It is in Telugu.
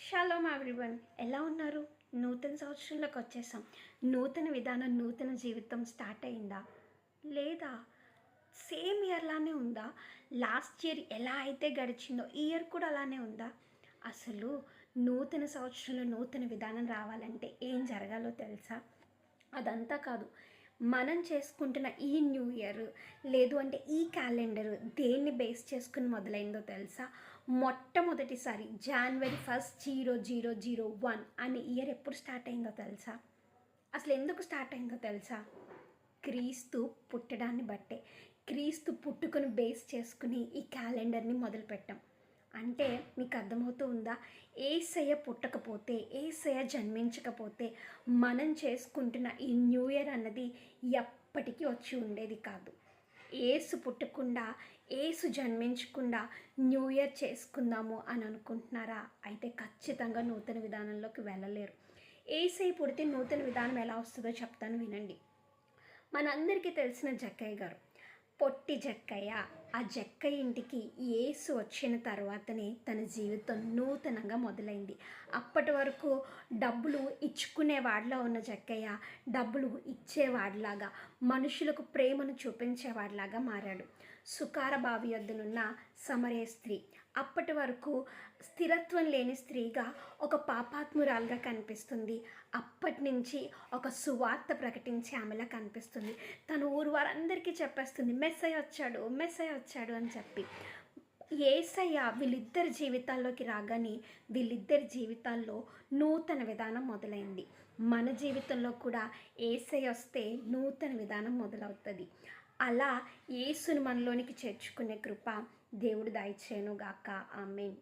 షాలోమ్ ఎవ్రీవన్, ఎలా ఉన్నారు? నూతన సంవత్సరంలోకి వచ్చేసాం. నూతన విధానం, నూతన జీవితం స్టార్ట్ అయిందా లేదా? సేమ్ ఇయర్లానే ఉందా? లాస్ట్ ఇయర్ ఎలా అయితే గడిచిందో ఈ ఇయర్ కూడా అలానే ఉందా? అసలు నూతన సంవత్సరంలో నూతన విధానం రావాలంటే ఏం జరగాలో తెలుసా? అదంతా కాదు, మనం చేసుకుంటున్న ఈ న్యూ ఇయర్ లేదు అంటే ఈ క్యాలెండర్ దేన్ని బేస్ చేసుకుని మొదలైందో తెలుసా? మొట్టమొదటిసారి January 1, 2001 అనే ఇయర్ ఎప్పుడు స్టార్ట్ అయిందో తెలుసా? అసలు ఎందుకు స్టార్ట్ అయిందో తెలుసా? క్రీస్తు పుట్టడాన్ని బట్టే. క్రీస్తు పుట్టుకను బేస్ చేసుకుని ఈ క్యాలెండర్ని మొదలుపెట్టాం. అంటే మీకు అర్థమవుతూ ఉందా? యేసయ్య పుట్టకపోతే, యేసయ్య జన్మించకపోతే మనం చేసుకుంటున్న ఈ న్యూ ఇయర్ అన్నది ఎప్పటికీ వచ్చి ఉండేది కాదు. యేసు పుట్టకుండా, యేసు జన్మించకుండా న్యూ ఇయర్ చేసుకుందాము అని అనుకుంటున్నారా? అయితే ఖచ్చితంగా నూతన విధానంలోకి వెళ్ళలేరు. యేసయ్య పుడితే నూతన విధానం ఎలా వస్తుందో చెప్తాను, వినండి. మనందరికీ తెలిసిన జక్కయ్య గారు, పొట్టి జక్కయ్య. ఆ జక్కయ్య ఇంటికి యేసు వచ్చిన తర్వాతనే తన జీవితం నూతనంగా మొదలైంది. అప్పటి వరకు డబ్బులు ఇచ్చుకునేవాడిలా ఉన్న జక్కయ్య డబ్బులు ఇచ్చేవాడిలాగా, మనుషులకు ప్రేమను చూపించేవాడిలాగా మారాడు. సుకార బావి యొద్దనున్న సమరయ స్త్రీ, అప్పటి వరకు స్థిరత్వం లేని స్త్రీగా ఒక పాపాత్మురాలుగా కనిపిస్తుంది. అప్పటి నుంచి ఒక సువార్త ప్రకటించే ఆమెలా కనిపిస్తుంది. తన ఊరు వారందరికీ చెప్పేస్తుంది, మెస్సయ్య వచ్చాడు అని చెప్పి. యేసయ్య వీళ్ళిద్దరి జీవితాల్లోకి రాగానే వీళ్ళిద్దరి జీవితాల్లో నూతన విధానం మొదలైంది. మన జీవితంలో కూడా యేసయ్య వస్తే నూతన విధానం మొదలవుతుంది. అలా యేసుని మనలోనికి చేర్చుకునే కృప దేవుడు దయచేయును గాక. ఆమేన్.